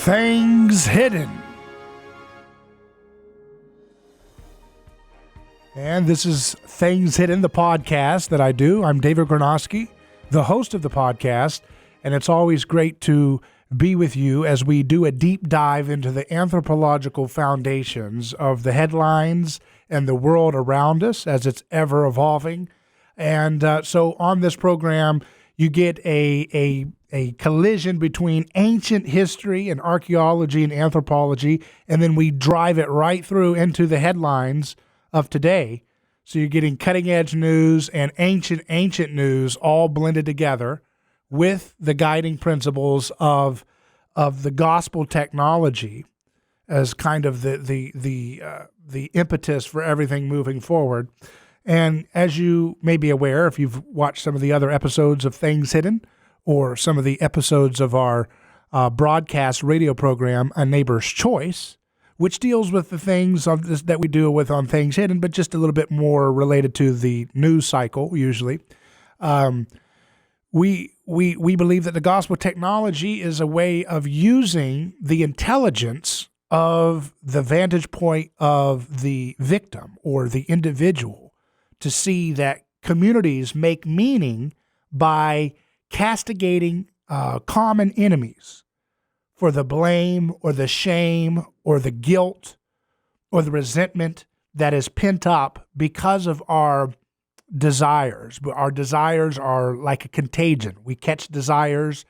Things Hidden. And this is Things Hidden, the podcast that I do. I'm David Gornoski, the host of the podcast, and it's always great to be with you as we do a deep dive into the anthropological foundations of the headlines and the world around us as it's ever evolving. And so on this program, you get a collision between ancient history and archaeology and anthropology, and then we drive it right through into the headlines of today. So you're getting cutting-edge news and ancient news all blended together with the guiding principles of the gospel technology as kind of the impetus for everything moving forward. And as you may be aware, if you've watched some of the other episodes of Things Hidden or some of the episodes of our broadcast radio program, A Neighbor's Choice, which deals with the things that we deal with on Things Hidden, but just a little bit more related to the news cycle, usually. We believe that the gospel technology is a way of using the intelligence of the vantage point of the victim or the individual to see that communities make meaning by castigating common enemies for the blame or the shame or the guilt or the resentment that is pent up because of our desires. Our desires are like a contagion. We catch desires,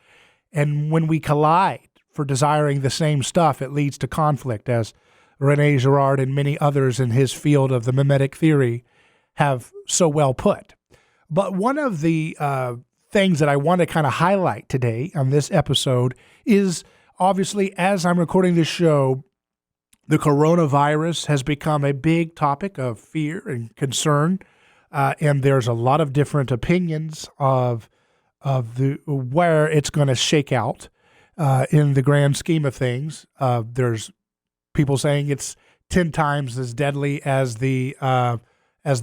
and when we collide for desiring the same stuff, it leads to conflict, as René Girard and many others in his field of the mimetic theory have so well put. But one of the things that I want to kind of highlight today on this episode is, obviously, as I'm recording this show, the coronavirus has become a big topic of fear and concern, and there's a lot of different opinions of where it's going to shake out in the grand scheme of things. There's people saying it's 10 times as deadly as the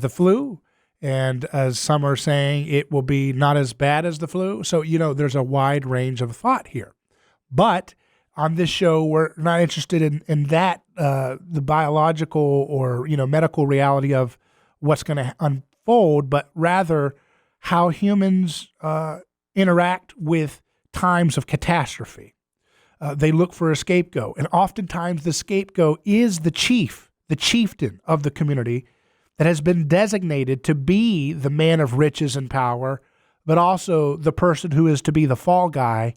flu, and as some are saying it will be not as bad as the flu. So, there's a wide range of thought here. But on this show, we're not interested in that, the biological or, medical reality of what's going to unfold, but rather how humans interact with times of catastrophe. They look for a scapegoat, and oftentimes the scapegoat is the chieftain of the community that has been designated to be the man of riches and power, but also the person who is to be the fall guy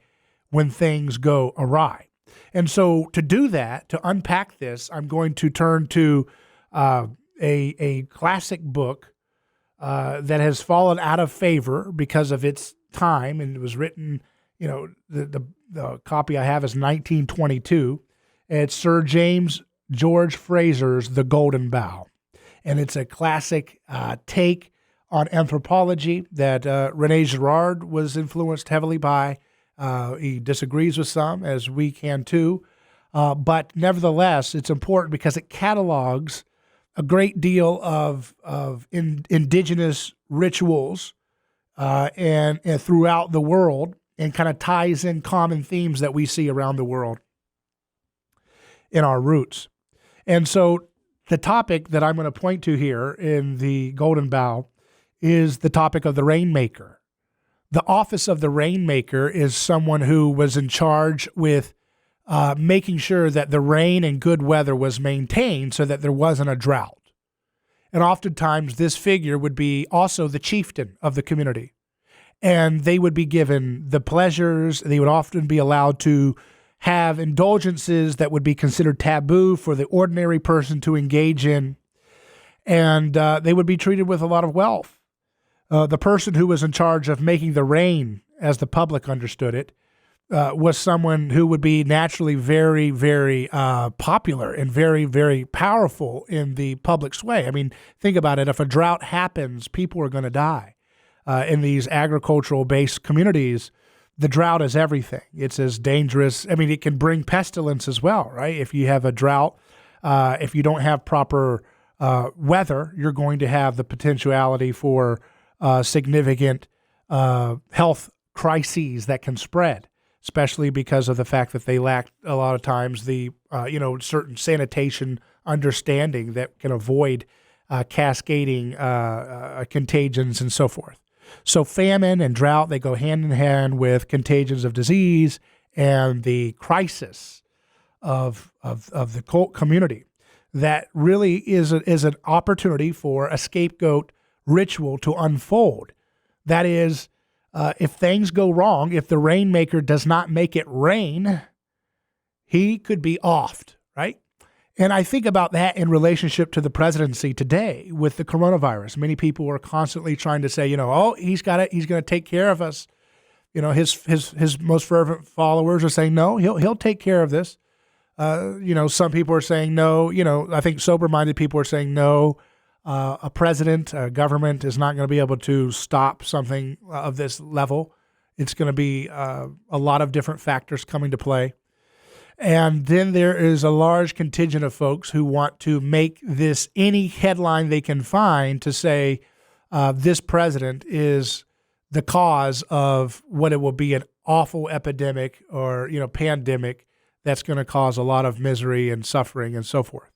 when things go awry. And so to do that, to unpack this, I'm going to turn to a classic book that has fallen out of favor because of its time, and it was written, the copy I have is 1922. It's Sir James George Frazer's The Golden Bough. And it's a classic take on anthropology that René Girard was influenced heavily by. He disagrees with some, as we can too. But nevertheless, it's important because it catalogs a great deal of indigenous rituals and throughout the world, and kind of ties in common themes that we see around the world in our roots. And so the topic that I'm going to point to here in the Golden Bough is the topic of the Rainmaker. The office of the Rainmaker is someone who was in charge with making sure that the rain and good weather was maintained so that there wasn't a drought. And oftentimes this figure would be also the chieftain of the community. And they would be given the pleasures. They would often be allowed to have indulgences that would be considered taboo for the ordinary person to engage in. And they would be treated with a lot of wealth. The person who was in charge of making the rain, as the public understood it, was someone who would be naturally very, very popular and very, very powerful in the public sway. I mean, think about it. If a drought happens, people are going to die. In these agricultural-based communities, the drought is everything. It's as dangerous. I mean, it can bring pestilence as well, right? If you have a drought, if you don't have proper weather, you're going to have the potentiality for significant health crises that can spread. especially because of the fact that they lack a lot of times the certain sanitation understanding that can avoid cascading contagions and so forth. So famine and drought, they go hand in hand with contagions of disease and the crisis of the cult community. That really is an opportunity for a scapegoat ritual to unfold. That is, if things go wrong, if the rainmaker does not make it rain, he could be offed, right? And I think about that in relationship to the presidency today with the coronavirus. Many people are constantly trying to say, he's got it. He's going to take care of us. His most fervent followers are saying, no, he'll take care of this. Some people are saying no. I think sober-minded people are saying no. A president, a government is not going to be able to stop something of this level. It's going to be a lot of different factors coming to play. And then there is a large contingent of folks who want to make this any headline they can find to say this president is the cause of what it will be an awful epidemic or pandemic that's going to cause a lot of misery and suffering and so forth.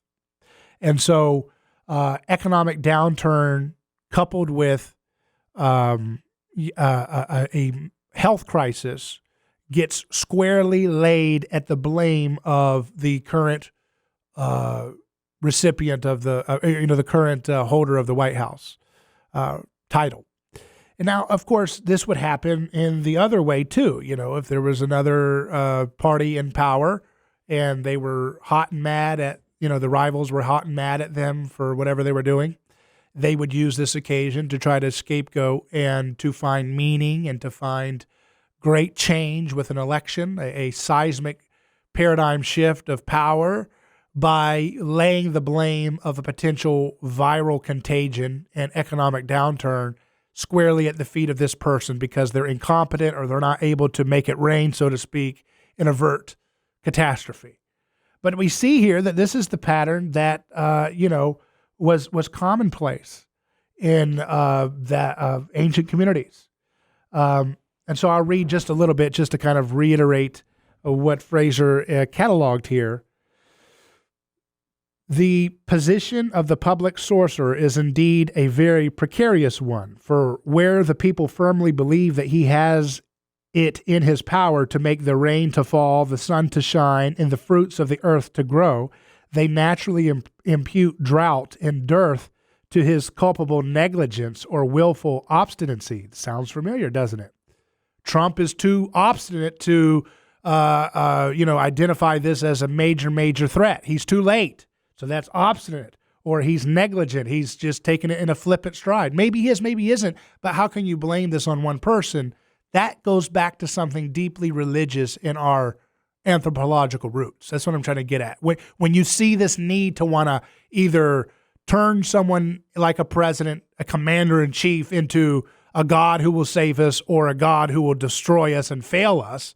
And so economic downturn coupled with a health crisis gets squarely laid at the blame of the current recipient of the current holder of the White House title. And now, of course, this would happen in the other way too. If there was another party in power and they were hot and mad at, the rivals were hot and mad at them for whatever they were doing, they would use this occasion to try to scapegoat and to find meaning and to find great change with an election, a seismic paradigm shift of power by laying the blame of a potential viral contagion and economic downturn squarely at the feet of this person because they're incompetent or they're not able to make it rain, so to speak, and avert catastrophe. But we see here that this is the pattern that was commonplace in ancient communities. And so I'll read just a little bit just to kind of reiterate what Frazer cataloged here. The position of the public sorcerer is indeed a very precarious one, for where the people firmly believe that he has it in his power to make the rain to fall, the sun to shine, and the fruits of the earth to grow, they naturally impute drought and dearth to his culpable negligence or willful obstinacy. Sounds familiar, doesn't it? Trump is too obstinate to, identify this as a major threat. He's too late. So that's obstinate. Or he's negligent. He's just taking it in a flippant stride. Maybe he is, maybe he isn't. But how can you blame this on one person? That goes back to something deeply religious in our anthropological roots. That's what I'm trying to get at. When you see this need to want to either turn someone like a president, a commander-in-chief, into a God who will save us or a God who will destroy us and fail us,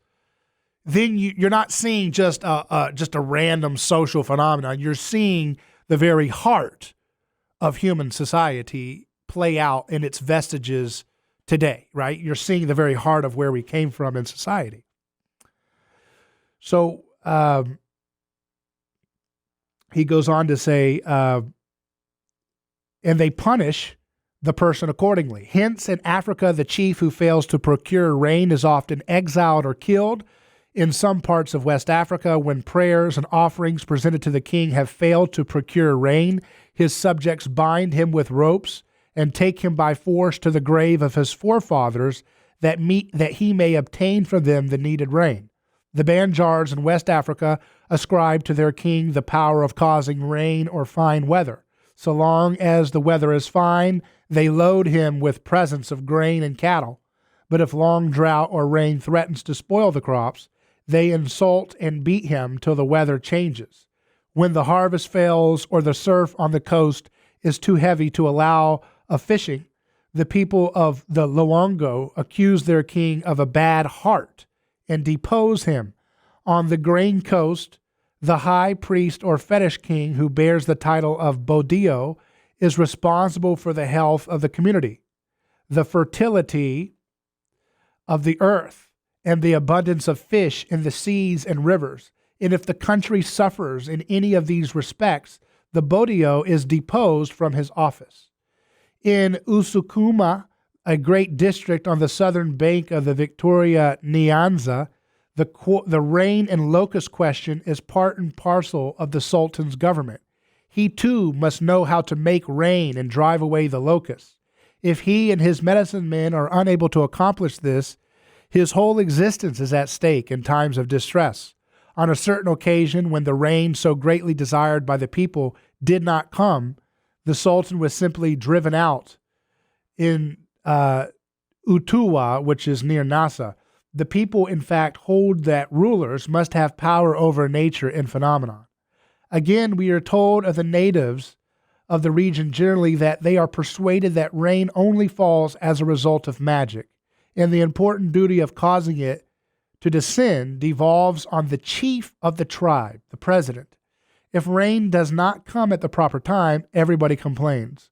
then you're not seeing just a random social phenomenon. You're seeing the very heart of human society play out in its vestiges today, right? You're seeing the very heart of where we came from in society. So he goes on to say, and they punish the person accordingly. Hence, in Africa, the chief who fails to procure rain is often exiled or killed. In some parts of West Africa, when prayers and offerings presented to the king have failed to procure rain, his subjects bind him with ropes and take him by force to the grave of his forefathers that he may obtain from them the needed rain. The Banjars in West Africa ascribe to their king the power of causing rain or fine weather. So long as the weather is fine, they load him with presents of grain and cattle. But if long drought or rain threatens to spoil the crops, they insult and beat him till the weather changes. When the harvest fails or the surf on the coast is too heavy to allow of fishing, the people of the Luongo accuse their king of a bad heart and depose him. On the grain coast, the high priest or fetish king who bears the title of Bodio is responsible for the health of the community, the fertility of the earth, and the abundance of fish in the seas and rivers. And if the country suffers in any of these respects, the Bodio is deposed from his office. In Usukuma, a great district on the southern bank of the Victoria Nyanza, the rain and locust question is part and parcel of the Sultan's government. He too must know how to make rain and drive away the locusts. If he and his medicine men are unable to accomplish this, his whole existence is at stake in times of distress. On a certain occasion, when the rain so greatly desired by the people did not come, the Sultan was simply driven out in Utuwa, which is near Nasa. The people, in fact, hold that rulers must have power over nature and phenomenon. Again, we are told of the natives of the region generally that they are persuaded that rain only falls as a result of magic, and the important duty of causing it to descend devolves on the chief of the tribe, the president. If rain does not come at the proper time, everybody complains.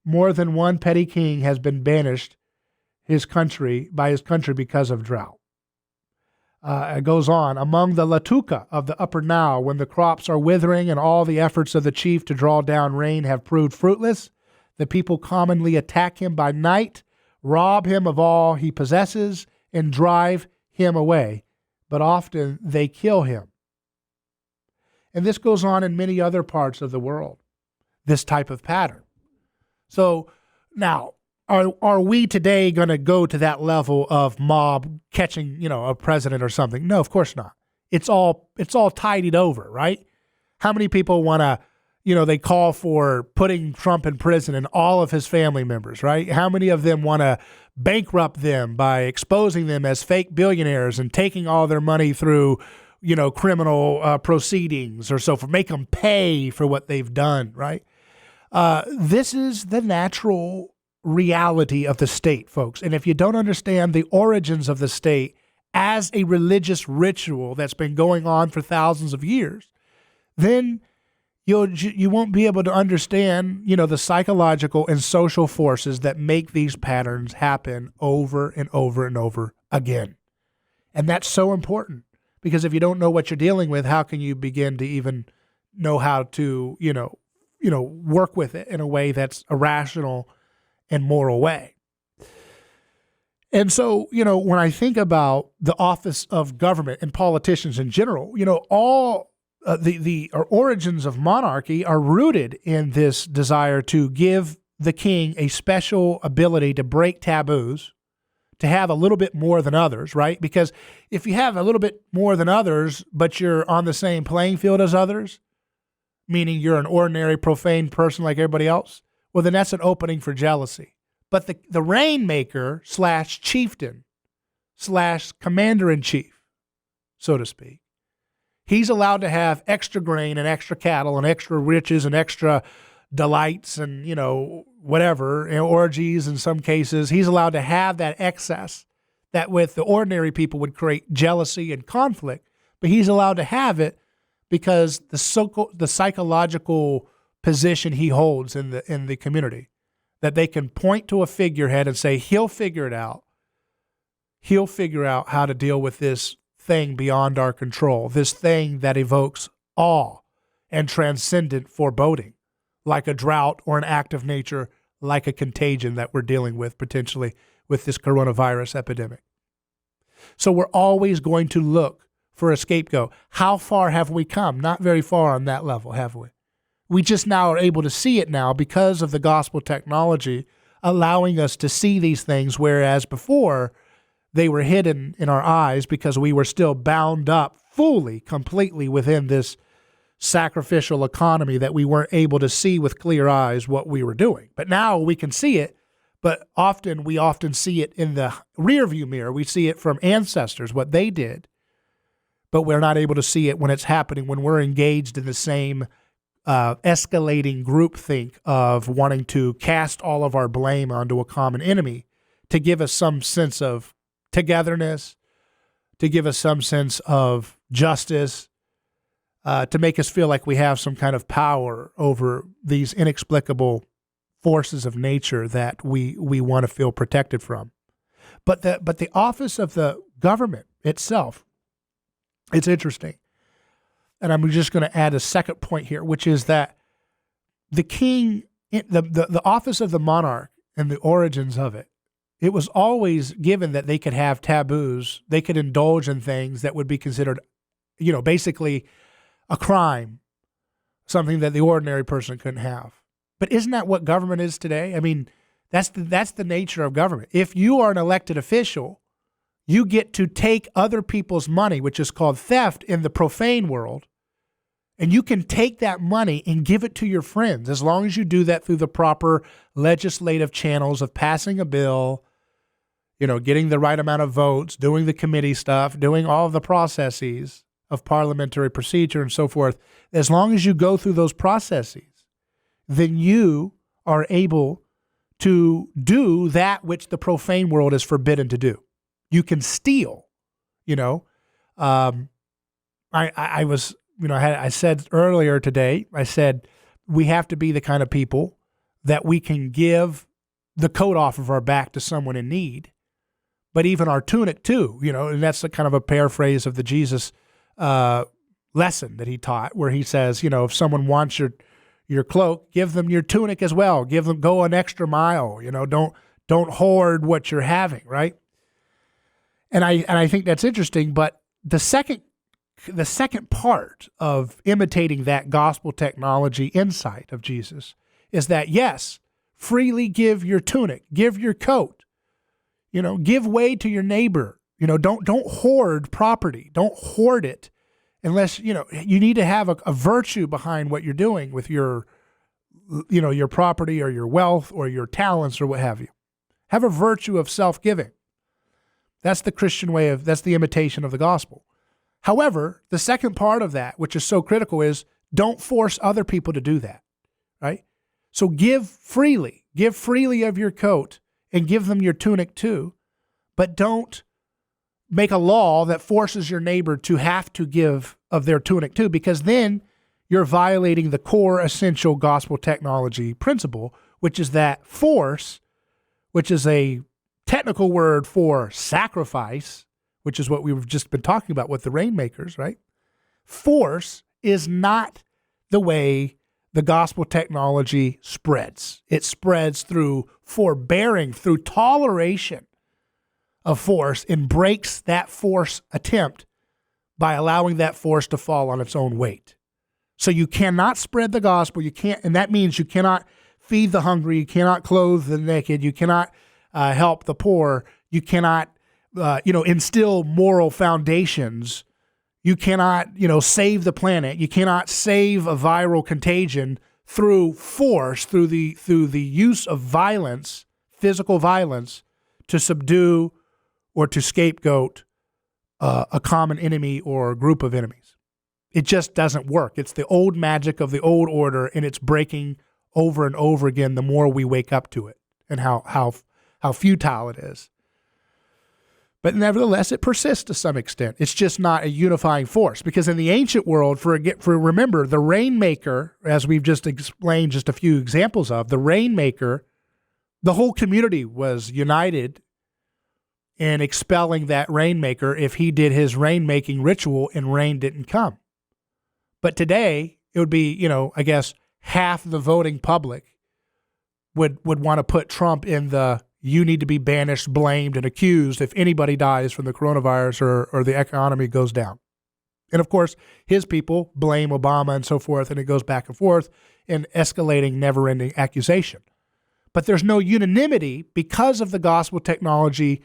More than one petty king has been banished by his country because of drought. It goes on, among the Latuka of the Upper Nile, when the crops are withering and all the efforts of the chief to draw down rain have proved fruitless, the people commonly attack him by night, rob him of all he possesses, and drive him away. But often they kill him. And this goes on in many other parts of the world, this type of pattern. So now, are we today going to go to that level of mob catching, a president or something? No, of course not. It's all tidied over, right? How many people want to, they call for putting Trump in prison and all of his family members, right? How many of them want to bankrupt them by exposing them as fake billionaires and taking all their money through, criminal proceedings or so, for make them pay for what they've done, right? This is the natural reality of the state, folks. And if you don't understand the origins of the state as a religious ritual that's been going on for thousands of years, then you won't be able to understand, the psychological and social forces that make these patterns happen over and over and over again. And that's so important, because if you don't know what you're dealing with, how can you begin to even know how to, work with it in a way that's a rational and moral way? And so, when I think about the office of government and politicians in general, all the origins of monarchy are rooted in this desire to give the king a special ability to break taboos, to have a little bit more than others, right? Because if you have a little bit more than others, but you're on the same playing field as others, meaning you're an ordinary profane person like everybody else, well, then that's an opening for jealousy. But the Rainmaker / chieftain / commander-in-chief, so to speak, he's allowed to have extra grain and extra cattle and extra riches and extra delights and, whatever, orgies in some cases. He's allowed to have that excess that with the ordinary people would create jealousy and conflict. But he's allowed to have it because the psychological position he holds in the community, that they can point to a figurehead and say, he'll figure it out. He'll figure out how to deal with this thing beyond our control, this thing that evokes awe and transcendent foreboding, like a drought or an act of nature, like a contagion that we're dealing with potentially with this coronavirus epidemic. So we're always going to look for a scapegoat. How far have we come? Not very far on that level, have we? We just now are able to see it now because of the gospel technology allowing us to see these things, whereas before they were hidden in our eyes because we were still bound up fully, completely within this sacrificial economy that we weren't able to see with clear eyes what we were doing. But now we can see it, but we often see it in the rearview mirror. We see it from ancestors, what they did, but we're not able to see it when it's happening, when we're engaged in the same escalating groupthink of wanting to cast all of our blame onto a common enemy to give us some sense of togetherness, to give us some sense of justice, to make us feel like we have some kind of power over these inexplicable forces of nature that we want to feel protected from. But the office of the government itself. It's interesting. And I'm just going to add a second point here, which is that the king, the office of the monarch and the origins of it, it was always given that they could have taboos. They could indulge in things that would be considered, basically a crime, something that the ordinary person couldn't have. But isn't that what government is today? I mean, that's the nature of government. If you are an elected official, you get to take other people's money, which is called theft in the profane world, and you can take that money and give it to your friends as long as you do that through the proper legislative channels of passing a bill, getting the right amount of votes, doing the committee stuff, doing all of the processes of parliamentary procedure and so forth. As long as you go through those processes, then you are able to do that which the profane world is forbidden to do. You can steal, I said earlier today, I said, we have to be the kind of people that we can give the coat off of our back to someone in need, but even our tunic too, and that's a kind of a paraphrase of the Jesus lesson that he taught, where he says, if someone wants your cloak, give them your tunic as well. Go an extra mile, don't hoard what you're having, right? And I think that's interesting, but the second part of imitating that gospel technology insight of Jesus is that, yes, freely give your tunic, give your coat, give way to your neighbor, don't hoard property, don't hoard it unless, you need to have a virtue behind what you're doing with your property or your wealth or your talents or what have you. Have a virtue of self-giving. That's the Christian way that's the imitation of the gospel. However, the second part of that, which is so critical, is don't force other people to do that, right? So give freely of your coat and give them your tunic too, but don't make a law that forces your neighbor to have to give of their tunic too, because then you're violating the core essential gospel technology principle, which is that force, which is a technical word for sacrifice, which is what we've just been talking about with the Rainmakers, right? Force is not the way the gospel technology spreads. It spreads through forbearing, through toleration of force, and breaks that force attempt by allowing that force to fall on its own weight. So you cannot spread the gospel. You can't, and that means you cannot feed the hungry. You cannot clothe the naked. You cannot help the poor. You cannot, instill moral foundations. You cannot, save the planet. You cannot save a viral contagion through force, through the use of violence, physical violence, to subdue or to scapegoat a common enemy or group of enemies. It just doesn't work. It's the old magic of the old order, and it's breaking over and over again the more we wake up to it and how futile it is. But nevertheless, it persists to some extent. It's just not a unifying force, because in the ancient world, remember, the Rainmaker, as we've just explained just a few examples of, the Rainmaker, the whole community was united in expelling that Rainmaker if he did his rainmaking ritual and rain didn't come. But today, it would be, I guess half the voting public would want to put Trump in the you need to be banished, blamed, and accused if anybody dies from the coronavirus or the economy goes down. And of course, his people blame Obama and so forth, and it goes back and forth in escalating, never-ending accusation. But there's no unanimity because of the gospel technology,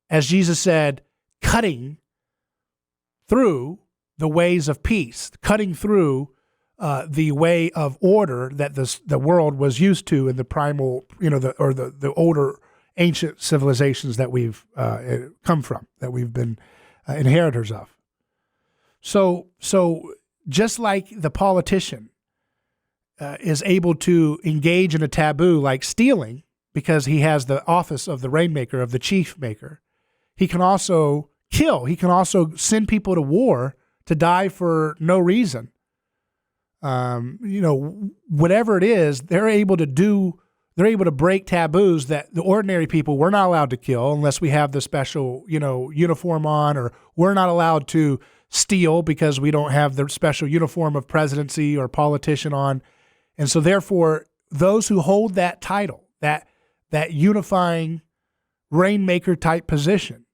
as Jesus said, cutting through the ways of peace, cutting through the way of order that the world was used to in the primal, the older ancient civilizations that we've come from, that we've been inheritors of. So just like the politician is able to engage in a taboo like stealing because he has the office of the rainmaker, of the chief maker, he can also kill. He can also send people to war to die for no reason. Whatever it is, they're able to do They're able to break taboos that the ordinary people we're not allowed to kill unless we have the special, uniform on, or we're not allowed to steal because we don't have the special uniform of presidency or politician on. And so therefore, those who hold that title, that unifying rainmaker type position,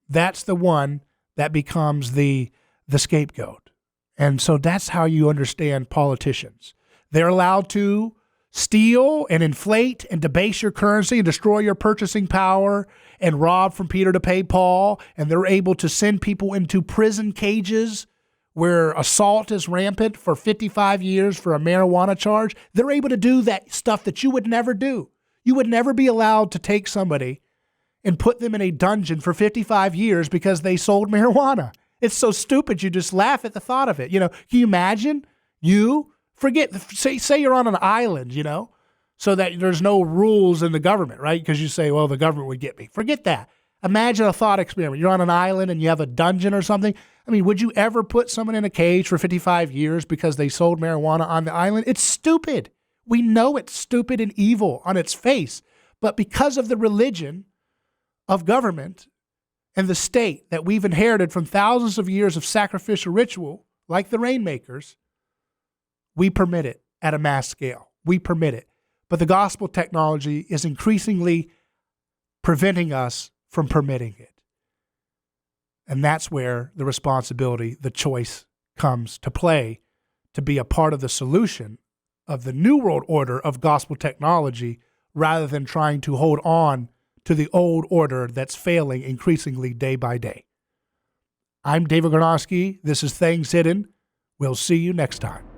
that's the one that becomes the scapegoat. And so that's how you understand politicians. They're allowed to steal and inflate and debase your currency and destroy your purchasing power and rob from Peter to pay Paul. And they're able to send people into prison cages where assault is rampant for 55 years for a marijuana charge. They're able to do that stuff that you would never do. You would never be allowed to take somebody and put them in a dungeon for 55 years because they sold marijuana. It's so stupid, you just laugh at the thought of it. Can you imagine? Say you're on an island, so that there's no rules in the government, right? Because you say, well, the government would get me. Forget that. Imagine a thought experiment. You're on an island and you have a dungeon or something. I mean, would you ever put someone in a cage for 55 years because they sold marijuana on the island? It's stupid. We know it's stupid and evil on its face. But because of the religion of government and the state that we've inherited from thousands of years of sacrificial ritual, like the Rainmakers, we permit it at a mass scale. We permit it. But the gospel technology is increasingly preventing us from permitting it. And that's where the responsibility, the choice comes to play to be a part of the solution of the new world order of gospel technology rather than trying to hold on to the old order that's failing increasingly day by day. I'm David Gornoski. This is Things Hidden. We'll see you next time.